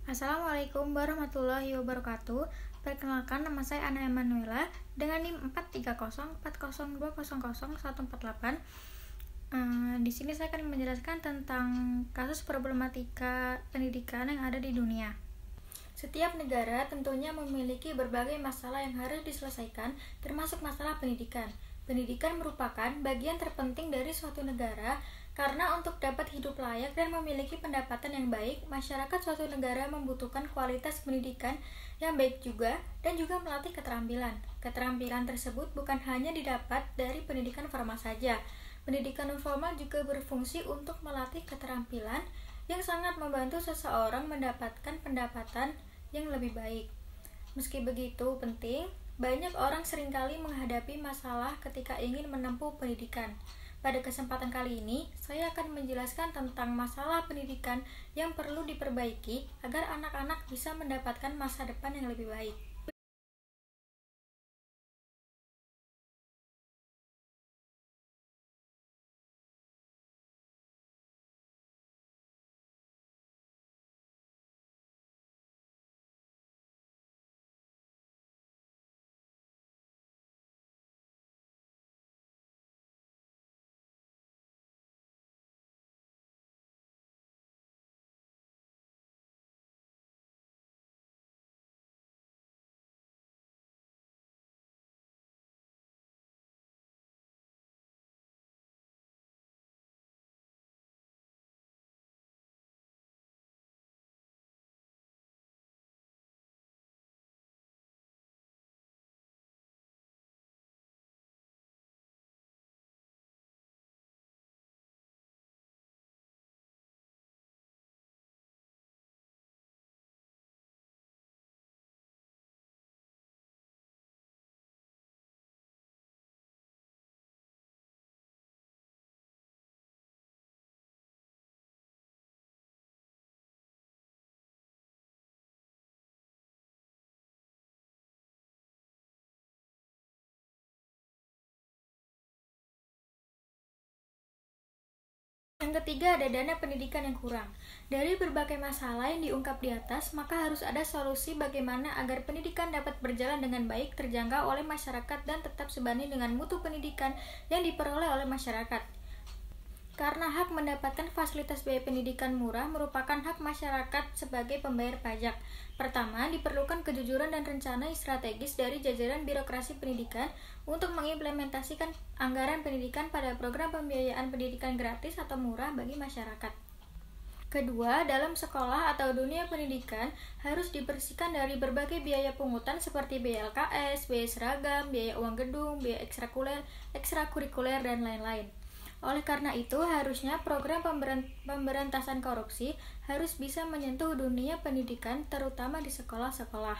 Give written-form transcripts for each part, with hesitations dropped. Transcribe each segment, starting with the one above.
Assalamualaikum warahmatullahi wabarakatuh. Perkenalkan, nama saya Ana Emanuela dengan NIM 4304020000148. Di sini saya akan menjelaskan tentang kasus problematika pendidikan yang ada di dunia. Setiap negara tentunya memiliki berbagai masalah yang harus diselesaikan, termasuk masalah pendidikan. Pendidikan merupakan bagian terpenting dari suatu negara karena untuk dapat hidup layak dan memiliki pendapatan yang baik, masyarakat suatu negara membutuhkan kualitas pendidikan yang baik juga dan juga melatih keterampilan. Keterampilan tersebut bukan hanya didapat dari pendidikan formal saja. Pendidikan non formal juga berfungsi untuk melatih keterampilan yang sangat membantu seseorang mendapatkan pendapatan yang lebih baik. Meski begitu penting, banyak orang seringkali menghadapi masalah ketika ingin menempuh pendidikan. Pada kesempatan kali ini, saya akan menjelaskan tentang masalah pendidikan yang perlu diperbaiki agar anak-anak bisa mendapatkan masa depan yang lebih baik. Yang ketiga ada dana pendidikan yang kurang. Dari berbagai masalah yang diungkap di atas, maka harus ada solusi bagaimana agar pendidikan dapat berjalan dengan baik, terjangkau oleh masyarakat, dan tetap sebanding dengan mutu pendidikan yang diperoleh oleh masyarakat. Karena hak mendapatkan fasilitas biaya pendidikan murah merupakan hak masyarakat sebagai pembayar pajak. Pertama, diperlukan kejujuran dan rencana strategis dari jajaran birokrasi pendidikan untuk mengimplementasikan anggaran pendidikan pada program pembiayaan pendidikan gratis atau murah bagi masyarakat. Kedua, dalam sekolah atau dunia pendidikan harus dibersihkan dari berbagai biaya pungutan seperti biaya LKS, biaya seragam, biaya uang gedung, biaya ekstrakurikuler, dan lain-lain. Oleh karena itu, harusnya program pemberantasan korupsi harus bisa menyentuh dunia pendidikan, terutama di sekolah-sekolah.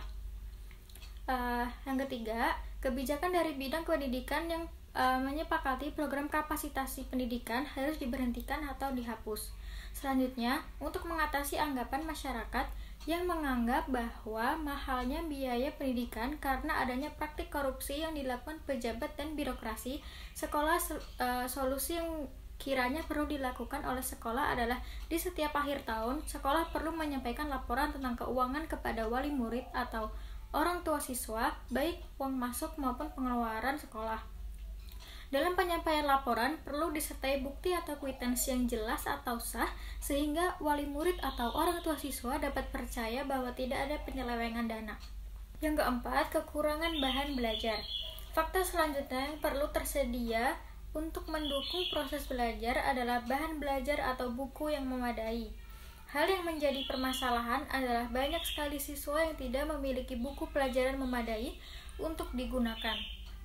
Yang ketiga, kebijakan dari bidang pendidikan yang menyepakati program kapasitasi pendidikan harus diberhentikan atau dihapus. Selanjutnya, untuk mengatasi anggapan masyarakat yang menganggap bahwa mahalnya biaya pendidikan karena adanya praktik korupsi yang dilakukan pejabat dan birokrasi sekolah, solusi yang kiranya perlu dilakukan oleh sekolah adalah di setiap akhir tahun, sekolah perlu menyampaikan laporan tentang keuangan kepada wali murid atau orang tua siswa, baik uang masuk maupun pengeluaran sekolah. Dalam penyampaian laporan, perlu disertai bukti atau kwitansi yang jelas atau sah, sehingga wali murid atau orang tua siswa dapat percaya bahwa tidak ada penyelewengan dana. Yang keempat, kekurangan bahan belajar. Fakta selanjutnya yang perlu tersedia untuk mendukung proses belajar adalah bahan belajar atau buku yang memadai. Hal yang menjadi permasalahan adalah banyak sekali siswa yang tidak memiliki buku pelajaran memadai untuk digunakan.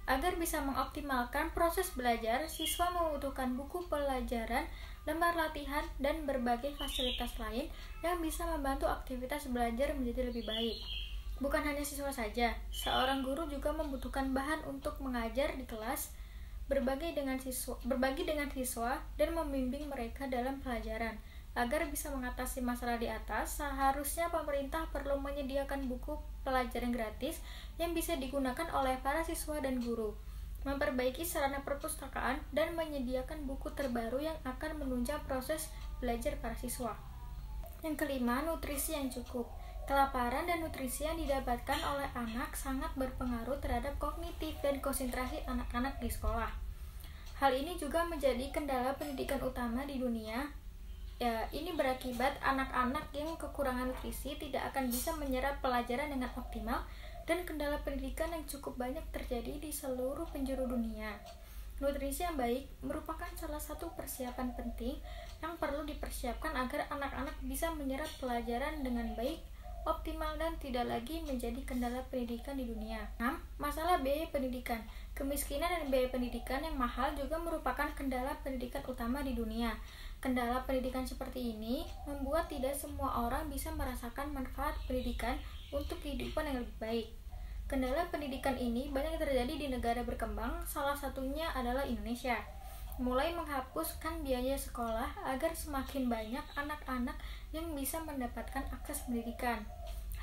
Agar bisa mengoptimalkan proses belajar, siswa membutuhkan buku pelajaran, lembar latihan, dan berbagai fasilitas lain yang bisa membantu aktivitas belajar menjadi lebih baik. Bukan hanya siswa saja, seorang guru juga membutuhkan bahan untuk mengajar di kelas, berbagi dengan siswa, dan membimbing mereka dalam pelajaran. Agar bisa mengatasi masalah di atas, seharusnya pemerintah perlu menyediakan buku pelajaran gratis yang bisa digunakan oleh para siswa dan guru, memperbaiki sarana perpustakaan, dan menyediakan buku terbaru yang akan menunjang proses belajar para siswa. Yang kelima, nutrisi yang cukup. Kelaparan dan nutrisi yang didapatkan oleh anak sangat berpengaruh terhadap kognitif dan konsentrasi anak-anak di sekolah. Hal ini juga menjadi kendala pendidikan utama di dunia. Ini berakibat anak-anak yang kekurangan nutrisi tidak akan bisa menyerap pelajaran dengan optimal, dan kendala pendidikan yang cukup banyak terjadi di seluruh penjuru dunia. Nutrisi yang baik merupakan salah satu persiapan penting yang perlu dipersiapkan agar anak-anak bisa menyerap pelajaran dengan baik, optimal, dan tidak lagi menjadi kendala pendidikan di dunia. 6. Masalah biaya pendidikan. Kemiskinan dan biaya pendidikan yang mahal juga merupakan kendala pendidikan utama di dunia. Kendala pendidikan seperti ini membuat tidak semua orang bisa merasakan manfaat pendidikan untuk kehidupan yang lebih baik. Kendala pendidikan ini banyak terjadi di negara berkembang, salah satunya adalah Indonesia. Mulai menghapuskan biaya sekolah agar semakin banyak anak-anak yang bisa mendapatkan akses pendidikan.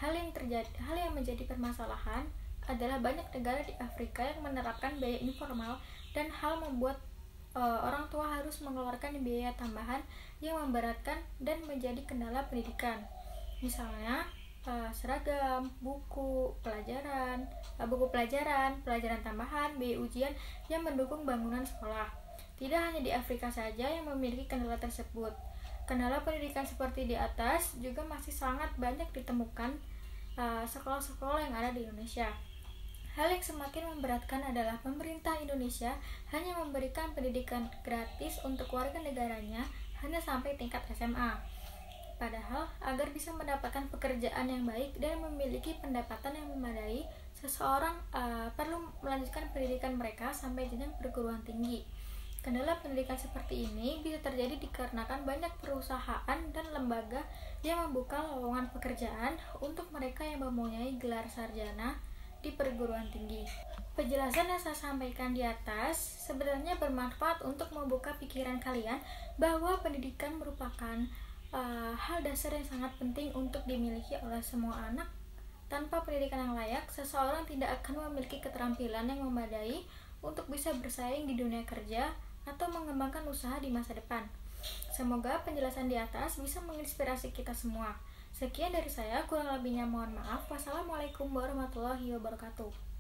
Hal yang menjadi permasalahan adalah banyak negara di Afrika yang menerapkan biaya informal, dan hal membuat orang tua harus mengeluarkan biaya tambahan yang memberatkan dan menjadi kendala pendidikan. Misalnya seragam, buku pelajaran, pelajaran tambahan, biaya ujian yang mendukung bangunan sekolah. Tidak hanya di Afrika saja yang memiliki kendala tersebut. Kendala pendidikan seperti di atas juga masih sangat banyak ditemukan sekolah-sekolah yang ada di Indonesia. Hal yang semakin memberatkan adalah pemerintah Indonesia hanya memberikan pendidikan gratis untuk warga negaranya hanya sampai tingkat SMA. Padahal, agar bisa mendapatkan pekerjaan yang baik dan memiliki pendapatan yang memadai, seseorang perlu melanjutkan pendidikan mereka sampai jenjang perguruan tinggi. Kendala pendidikan seperti ini bisa terjadi dikarenakan banyak perusahaan dan lembaga yang membuka lowongan pekerjaan untuk mereka yang mempunyai gelar sarjana di perguruan tinggi. Penjelasan yang saya sampaikan di atas sebenarnya bermanfaat untuk membuka pikiran kalian bahwa pendidikan merupakan hal dasar yang sangat penting untuk dimiliki oleh semua anak. Tanpa pendidikan yang layak, seseorang tidak akan memiliki keterampilan yang memadai untuk bisa bersaing di dunia kerja atau mengembangkan usaha di masa depan. Semoga penjelasan di atas bisa menginspirasi kita semua. Sekian dari saya, kurang lebihnya mohon maaf. Wassalamualaikum warahmatullahi wabarakatuh.